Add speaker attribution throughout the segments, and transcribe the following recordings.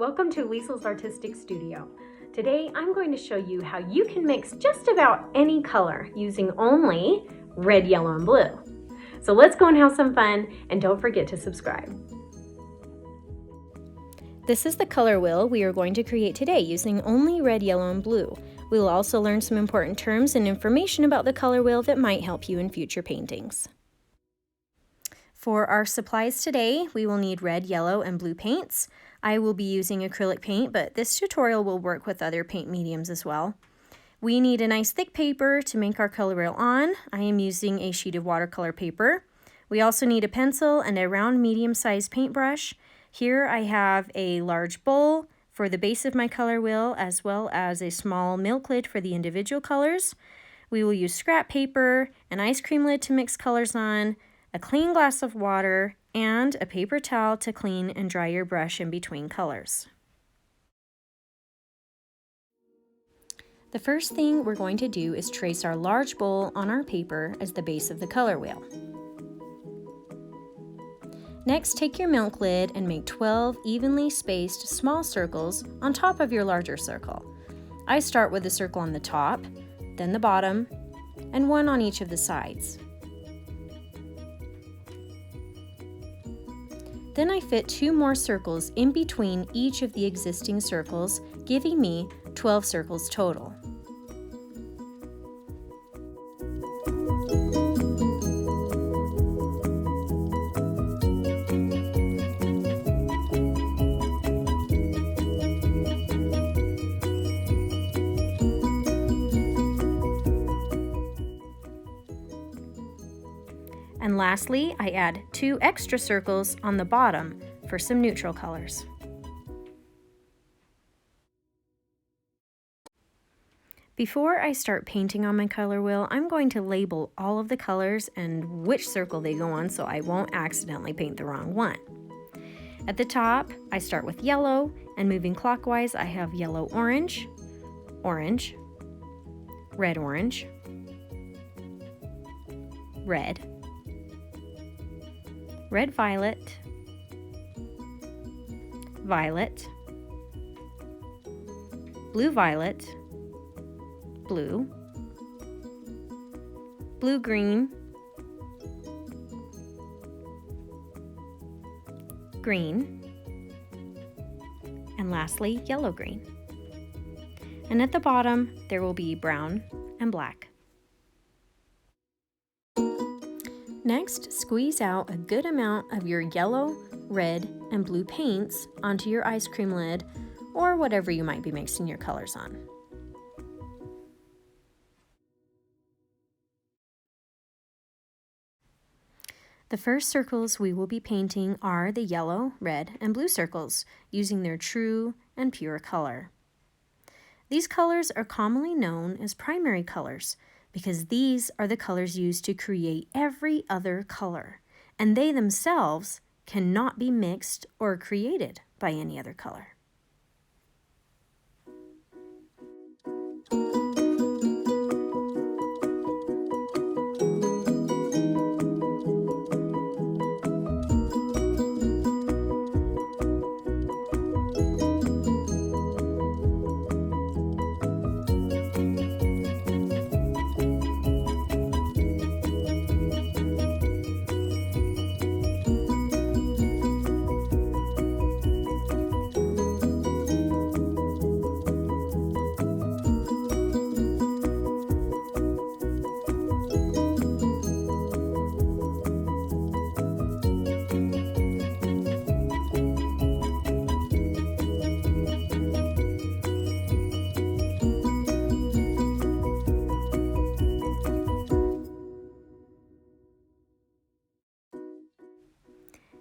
Speaker 1: Welcome to Liesel's Artistic Studio. Today I'm going to show you how you can mix just about any color using only red, yellow, and blue. So let's go and have some fun, and don't forget to subscribe.
Speaker 2: This is the color wheel we are going to create today using only red, yellow, and blue. We will also learn some important terms and information about the color wheel that might help you in future paintings. For our supplies today, we will need red, yellow, and blue paints. I will be using acrylic paint, but this tutorial will work with other paint mediums as well. We need a nice thick paper to make our color wheel on. I am using a sheet of watercolor paper. We also need a pencil and a round medium-sized paintbrush. Here I have a large bowl for the base of my color wheel, as well as a small milk lid for the individual colors. We will use scrap paper, an ice cream lid to mix colors on, a clean glass of water, and a paper towel to clean and dry your brush in between colors. The first thing we're going to do is trace our large bowl on our paper as the base of the color wheel. Next, take your milk lid and make 12 evenly spaced small circles on top of your larger circle. I start with a circle on the top, then the bottom, and one on each of the sides. Then I fit 2 more circles in between each of the existing circles, giving me 12 circles total. And lastly, I add 2 extra circles on the bottom for some neutral colors. Before I start painting on my color wheel, I'm going to label all of the colors and which circle they go on so I won't accidentally paint the wrong one. At the top, I start with yellow, and moving clockwise, I have yellow orange, orange, red orange, red, red violet, violet, blue violet, blue, blue green, green, and lastly yellow green. And at the bottom there will be brown and black. Next, squeeze out a good amount of your yellow, red, and blue paints onto your ice cream lid or whatever you might be mixing your colors on. The first circles we will be painting are the yellow, red, and blue circles, using their true and pure color. These colors are commonly known as primary colors, because these are the colors used to create every other color, and they themselves cannot be mixed or created by any other color.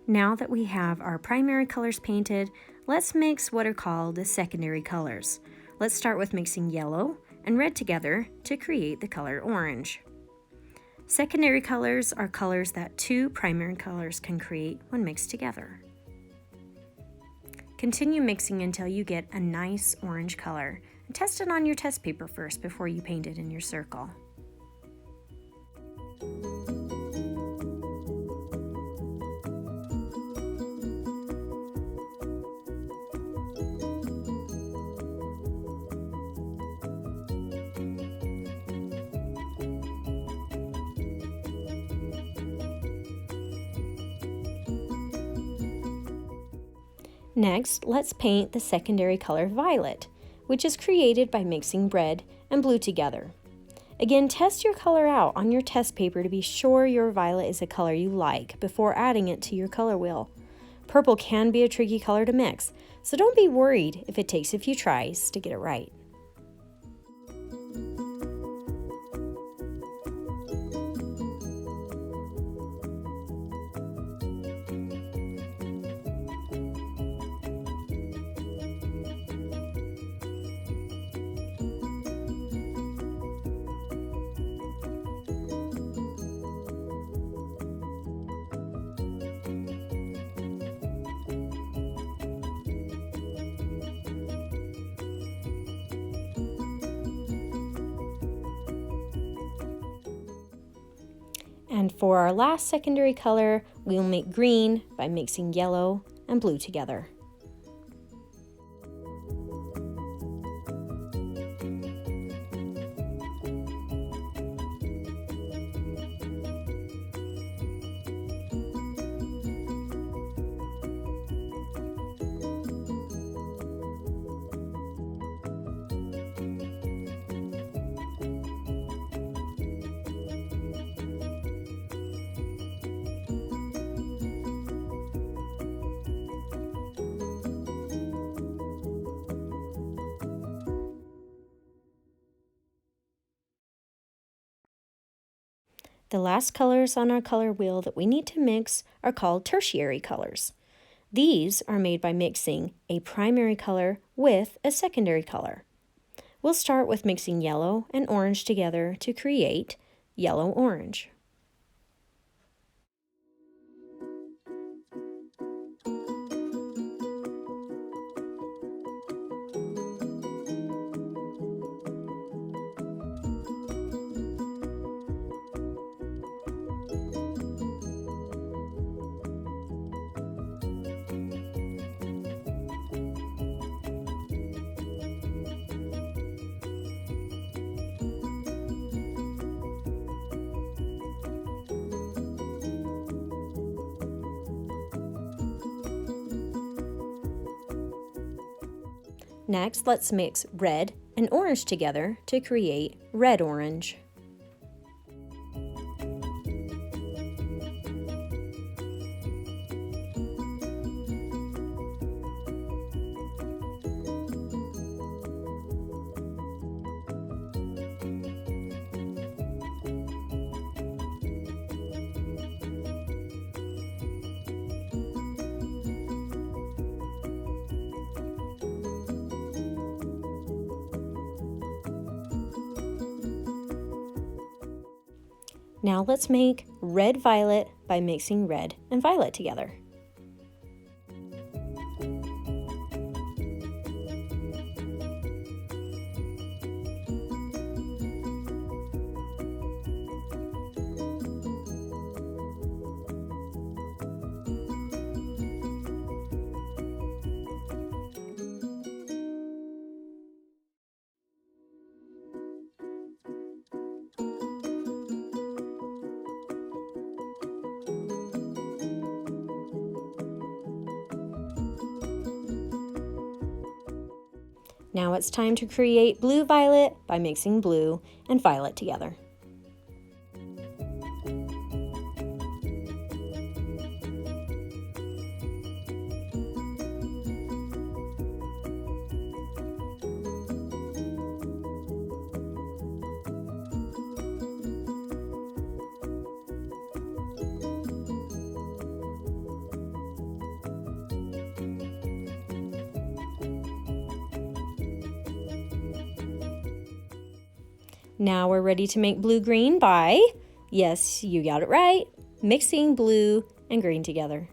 Speaker 2: Now that we have our primary colors painted, let's mix what are called the secondary colors. Let's start with mixing yellow and red together to create the color orange. Secondary colors are colors that 2 primary colors can create when mixed together. Continue mixing until you get a nice orange color, and test it on your test paper first before you paint it in your circle. Next, let's paint the secondary color violet, which is created by mixing red and blue together. Again, test your color out on your test paper to be sure your violet is a color you like before adding it to your color wheel. Purple can be a tricky color to mix, so don't be worried if it takes a few tries to get it right. And for our last secondary color, we'll make green by mixing yellow and blue together. The last colors on our color wheel that we need to mix are called tertiary colors. These are made by mixing a primary color with a secondary color. We'll start with mixing yellow and orange together to create yellow-orange. Next, let's mix red and orange together to create red-orange. Now let's make red-violet by mixing red and violet together. Now it's time to create blue-violet by mixing blue and violet together. Now we're ready to make blue-green by, yes, you got it right, mixing blue and green together.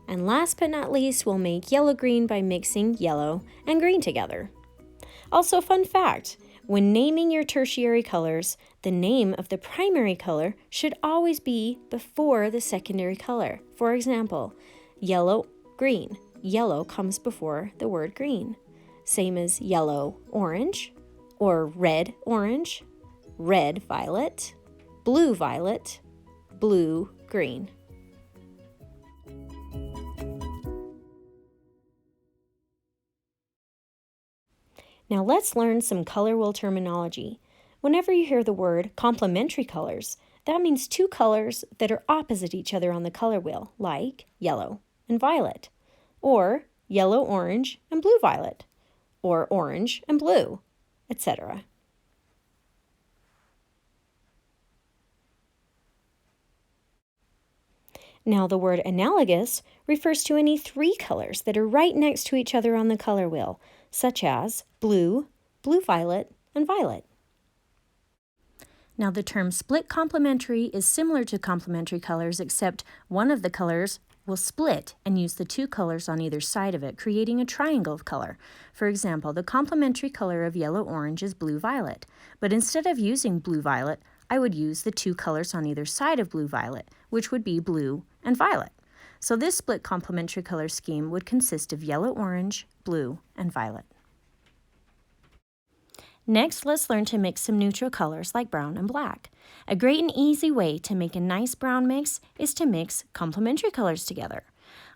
Speaker 2: And last but not least, we'll make yellow-green by mixing yellow and green together. Also, fun fact, when naming your tertiary colors, the name of the primary color should always be before the secondary color. For example, yellow, green. Yellow comes before the word green. Same as yellow, orange, or red, orange, red, violet, blue, violet, blue, green. Now let's learn some color wheel terminology. Whenever you hear the word complementary colors, that means two colors that are opposite each other on the color wheel, like yellow and violet, or yellow-orange and blue-violet, or orange and blue, etc. Now the word analogous refers to any three colors that are right next to each other on the color wheel, such as blue, blue-violet, and violet. Now the term split complementary is similar to complementary colors, except one of the colors will split and use the two colors on either side of it, creating a triangle of color. For example, the complementary color of yellow-orange is blue-violet, but instead of using blue-violet, I would use the two colors on either side of blue-violet, which would be blue and violet. So this split complementary color scheme would consist of yellow-orange, blue, and violet. Next, let's learn to mix some neutral colors like brown and black. A great and easy way to make a nice brown mix is to mix complementary colors together.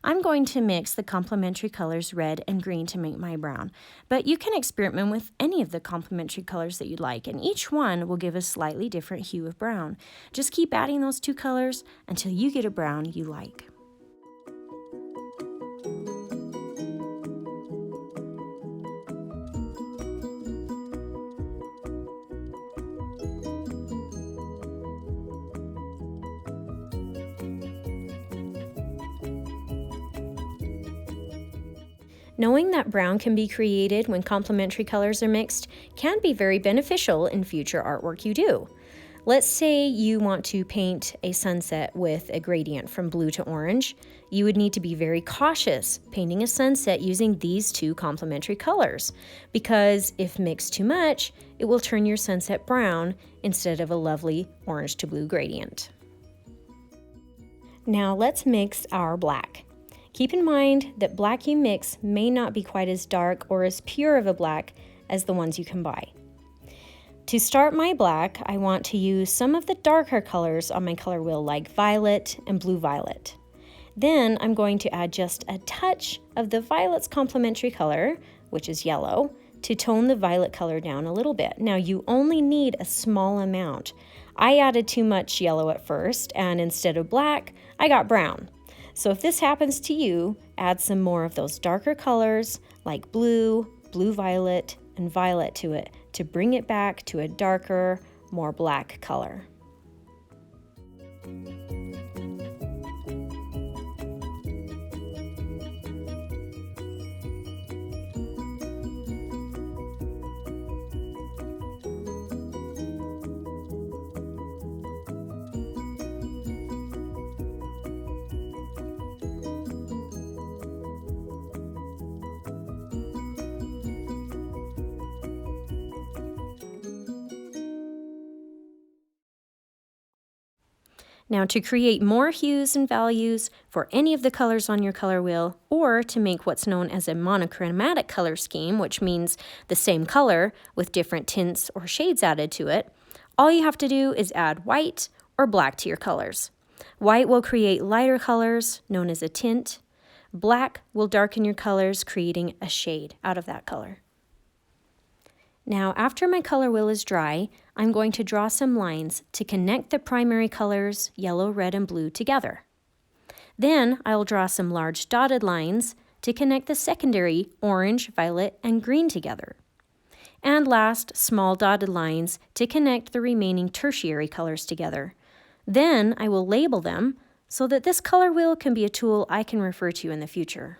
Speaker 2: I'm going to mix the complementary colors red and green to make my brown, but you can experiment with any of the complementary colors that you'd like, and each one will give a slightly different hue of brown. Just keep adding those two colors until you get a brown you like. Knowing that brown can be created when complementary colors are mixed can be very beneficial in future artwork you do. Let's say you want to paint a sunset with a gradient from blue to orange. You would need to be very cautious painting a sunset using these two complementary colors, because if mixed too much, it will turn your sunset brown instead of a lovely orange to blue gradient. Now let's mix our black. Keep in mind that black you mix may not be quite as dark or as pure of a black as the ones you can buy. To start my black, I want to use some of the darker colors on my color wheel like violet and blue-violet. Then I'm going to add just a touch of the violet's complementary color, which is yellow, to tone the violet color down a little bit. Now you only need a small amount. I added too much yellow at first, and instead of black, I got brown. So if this happens to you, add some more of those darker colors like blue, blue-violet, and violet to it to bring it back to a darker, more black color. Now to create more hues and values for any of the colors on your color wheel, or to make what's known as a monochromatic color scheme, which means the same color with different tints or shades added to it, all you have to do is add white or black to your colors. White will create lighter colors, known as a tint. Black will darken your colors, creating a shade out of that color. Now, after my color wheel is dry, I'm going to draw some lines to connect the primary colors, yellow, red, and blue, together. Then I'll draw some large dotted lines to connect the secondary, orange, violet, and green together. And last, small dotted lines to connect the remaining tertiary colors together. Then I will label them so that this color wheel can be a tool I can refer to in the future.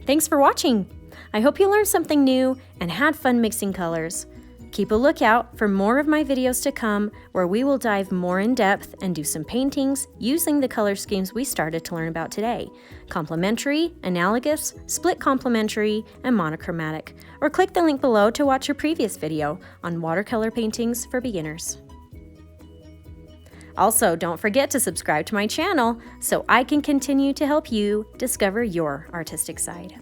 Speaker 2: Thanks for watching! I hope you learned something new and had fun mixing colors. Keep a lookout for more of my videos to come where we will dive more in depth and do some paintings using the color schemes we started to learn about today: Complementary, Analogous, Split Complementary, and Monochromatic. Or click the link below to watch your previous video on watercolor paintings for beginners. Also, don't forget to subscribe to my channel so I can continue to help you discover your artistic side.